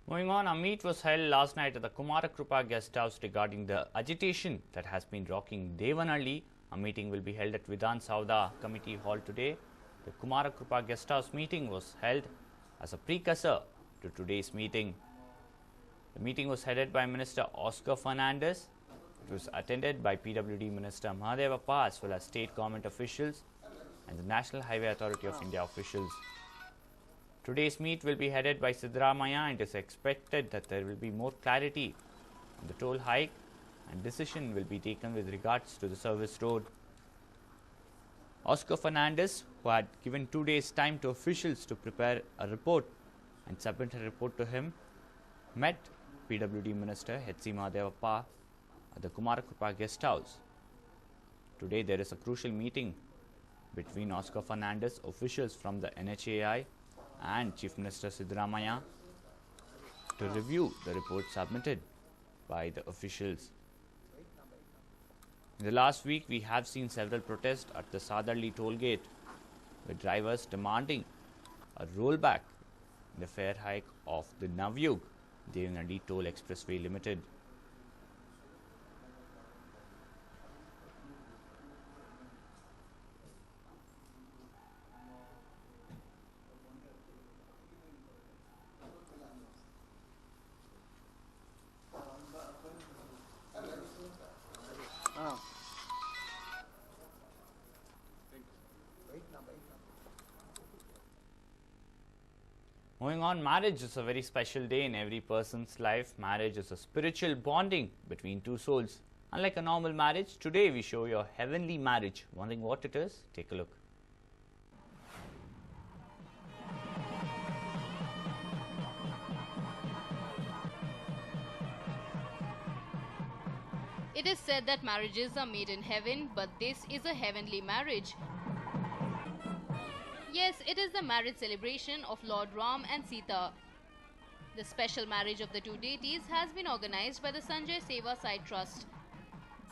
Moving on, a meet was held last night at the Kumarakrupa guest house regarding the agitation that has been rocking Devanalli. A meeting will be held at Vidhan Sauda Committee Hall today. The Kumarakrupa guest house meeting was held as a precursor to today's meeting. The meeting was headed by Minister Oscar Fernandez. It was attended by PWD Minister Mahadevappa as well as state government officials and the National Highway Authority of India officials. Today's meet will be headed by Siddaramaiah and it is expected that there will be more clarity on the toll hike and decision will be taken with regards to the service road. Oscar Fernandez, who had given 2 days time to officials to prepare a report and submit a report to him, met PWD Minister H.C. Mahadevappa at the Kumarakrupa guest house. Today there is a crucial meeting between Oscar Fernandez, officials from the NHAI and Chief Minister Siddaramaiah to review the report submitted by the officials. In the last week, we have seen several protests at the Sadarli toll gate, with drivers demanding a rollback in the fare hike of the Navyug Devanalli Toll Expressway Limited. Moving on, marriage is a very special day in every person's life. Marriage is a spiritual bonding between two souls. Unlike a normal marriage, today we show you a heavenly marriage. Wondering what it is? Take a look. It is said that marriages are made in heaven, but this is a heavenly marriage. Yes, it is the marriage celebration of Lord Ram and Sita. The special marriage of the two deities has been organized by the Sanjay Seva Sai Trust.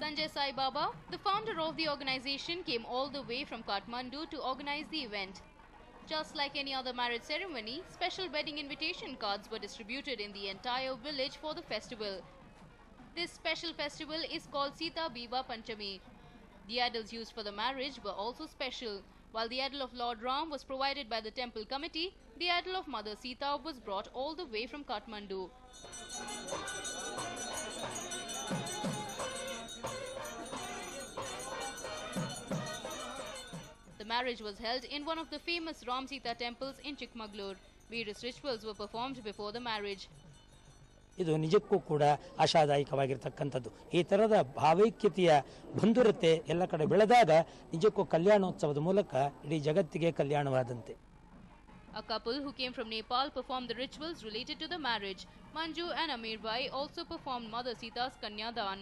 Sanjay Sai Baba, the founder of the organization, came all the way from Kathmandu to organize the event. Just like any other marriage ceremony, special wedding invitation cards were distributed in the entire village for the festival. This special festival is called Sita Biva Panchami. The idols used for the marriage were also special. While the idol of Lord Ram was provided by the temple committee, the idol of Mother Sita was brought all the way from Kathmandu. The marriage was held in one of the famous Ram Sita temples in Chikmagalur. Various rituals were performed before the marriage. ಇದು ನಿಜಕ್ಕೂ ಕೂಡ ಆಶಾದಾಯಕವಾಗಿರ್ತಕ್ಕಂಥದ್ದು. ಈ ಥರದ ಭಾವೈಕ್ಯತೆಯ ಬಂಧುರತೆ ಎಲ್ಲ ಕಡೆ ಬೆಳೆದಾಗ ನಿಜಕ್ಕೂ ಕಲ್ಯಾಣೋತ್ಸವದ ಮೂಲಕ ಇಡೀ ಜಗತ್ತಿಗೆ ಕಲ್ಯಾಣವಾದಂತೆ. A couple who came from Nepal performed the rituals related to the marriage. Manju and Amir Bhai also performed Mother Sita's Kanyadan.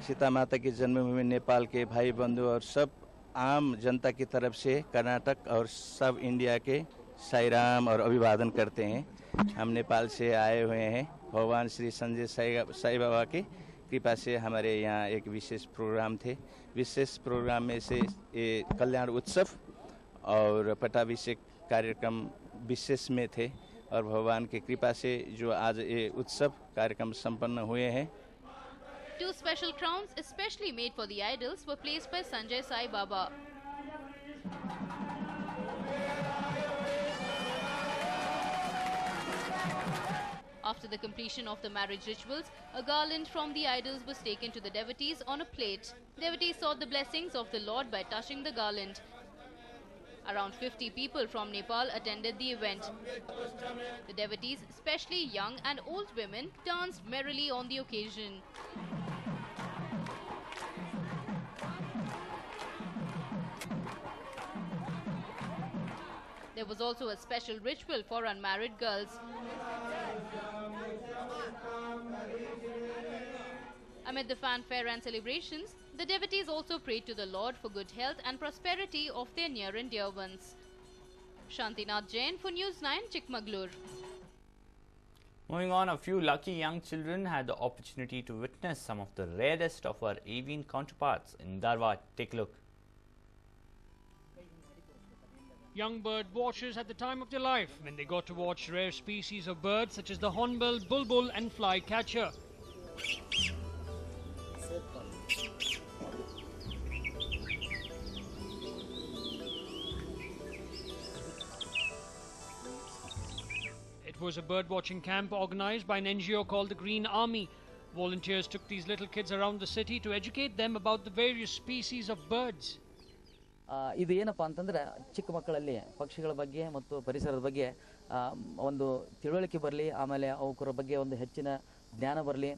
Sita माता की जन्मभूमि नेपाल के भाई बंधु और सब आम जनता की तरफ से कर्नाटक और सब इंडिया के साई राम और अभिवादन करते हैं। हम नेपाल से आए हुए हैं। भगवान श्री संजय साई बाबा की कृपा से हमारे यहाँ एक विशेष प्रोग्राम थे। विशेष प्रोग्राम में से ये कल्याण उत्सव और पट्टाभिषेक कार्यक्रम विशेष में थे और भगवान की कृपा से जो आज ये उत्सव कार्यक्रम संपन्न हुए हैं। Two special crowns, especially made for the idols, were placed by Sanjay Sai Baba. After the completion of the marriage rituals, a garland from the idols was taken to the devotees on a plate. Devotees sought the blessings of the Lord by touching the garland. Around 50 people from Nepal attended the event. The devotees, especially young and old women, danced merrily on the occasion. There was also a special ritual for unmarried girls. Amid the fanfare and celebrations, the devotees also prayed to the Lord for good health and prosperity of their near and dear ones. Shantinath Jain for News9, Chikmagalur. Moving on, a few lucky young children had the opportunity to witness some of the rarest of our avian counterparts in Dharwad. Take a look. Young bird watchers had the time of their life when they got to watch rare species of birds such as the hornbill, bulbul and flycatcher. It was a bird-watching camp organized by an NGO called the Green Army. Volunteers took these little kids around the city to educate them about the various species of birds. ಇದು ಏನಪ್ಪ ಅಂತಂದ್ರೆ ಚಿಕ್ಕ ಮಕ್ಕಳಲ್ಲಿ ಪಕ್ಷಿಗಳ ಬಗ್ಗೆ ಮತ್ತು ಪರಿಸರದ ಬಗ್ಗೆ ಒಂದು ತಿಳುವಳಿಕೆ ಬರಲಿ, ಆಮೇಲೆ ಅವರ ಬಗ್ಗೆ ಒಂದು ಹೆಚ್ಚಿನ ಜ್ಞಾನ ಬರಲಿ,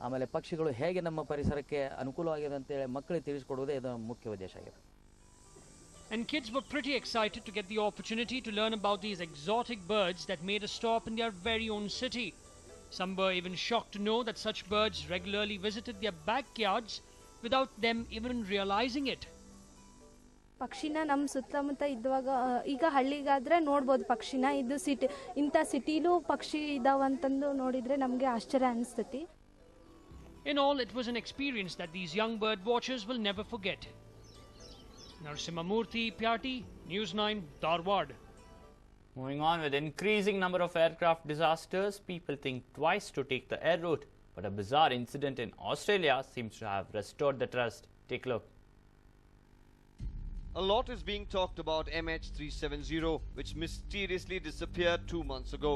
ಆಮೇಲೆ ಪಕ್ಷಿಗಳು ಹೇಗೆ ನಮ್ಮ ಪರಿಸರಕ್ಕೆ ಅನುಕೂಲವಾಗಿದೆ ಅಂತ ಹೇಳಿ ಮಕ್ಕಳಿಗೆ ತಿಳಿಸಿಕೊಡುವುದೇ ಇದರ ಮುಖ್ಯ ಉದ್ದೇಶ ಆಗಿದೆ. And kids were pretty excited to get the opportunity to learn about these exotic birds that made a stop in their very own city. Some were even shocked to know that such birds regularly visited their backyards without them even realizing it. ಪಕ್ಷಿನ ನಮ್ಮ ಸುತ್ತಮುತ್ತ ಇದ್ದಾಗ ಈಗ ಹಳ್ಳಿಗಾದ್ರೆ ನೋಡ್ಬೋದು ಪಕ್ಷಿನ, ಇದು ಇಂಥ ಸಿಟಿಲೂ ಪಕ್ಷಿ ಇದಾವಂತಂದು ನೋಡಿದ್ರೆ ನಮಗೆ ಆಶ್ಚರ್ಯ ಅನಿಸ್ತೈತಿ. In all, it was an experience that these young bird watchers will never forget. Narasimhamurthy Pyati, News9, Dharwad. Moving on, with increasing number of aircraft disasters, people think twice to take the air route. But a bizarre incident in Australia seems to have restored the trust. Take a look. A lot is being talked about MH370, which mysteriously disappeared 2 months ago.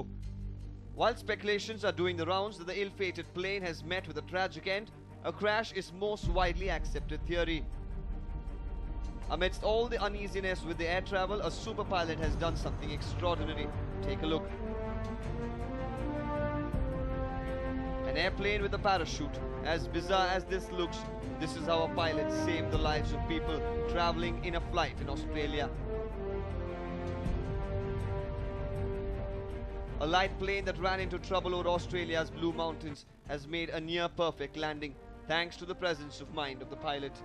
While speculations are doing the rounds that the ill-fated plane has met with a tragic end, a crash is most widely accepted theory. Amidst all the uneasiness with the air travel, a super pilot has done something extraordinary. Take a look. An airplane with a parachute. As bizarre as this looks, this is how a pilot saved the lives of people traveling in a flight in Australia. A light plane that ran into trouble over Australia's Blue Mountains has made a near-perfect landing thanks to the presence of mind of the pilot.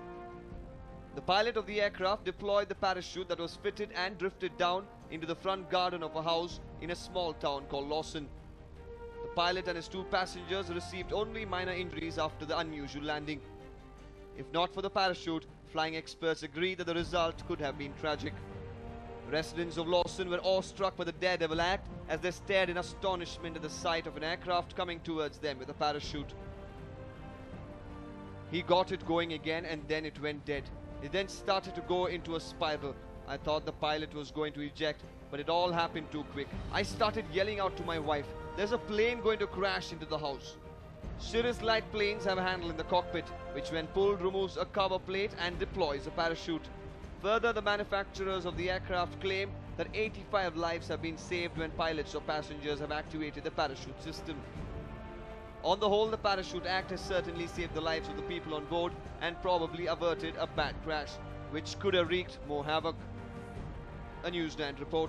The pilot of the aircraft deployed the parachute that was fitted and drifted down into the front garden of a house in a small town called Lawson. The pilot and his 2 passengers received only minor injuries after the unusual landing. If not for the parachute, flying experts agree that the result could have been tragic. Residents of Lawson were awestruck by the daredevil act as they stared in astonishment at the sight of an aircraft coming towards them with a parachute. He got it going again and then it went dead. It then started to go into a spiral. I thought the pilot was going to eject, but it all happened too quick. I started yelling out to my wife, "There's a plane going to crash into the house." Cirrus light planes have a handle in the cockpit, which when pulled removes a cover plate and deploys a parachute. Further, the manufacturers of the aircraft claim that 85 lives have been saved when pilots or passengers have activated the parachute system. On the whole, the Parachute Act has certainly saved the lives of the people on board and probably averted a bad crash, which could have wreaked more havoc. A News9 report.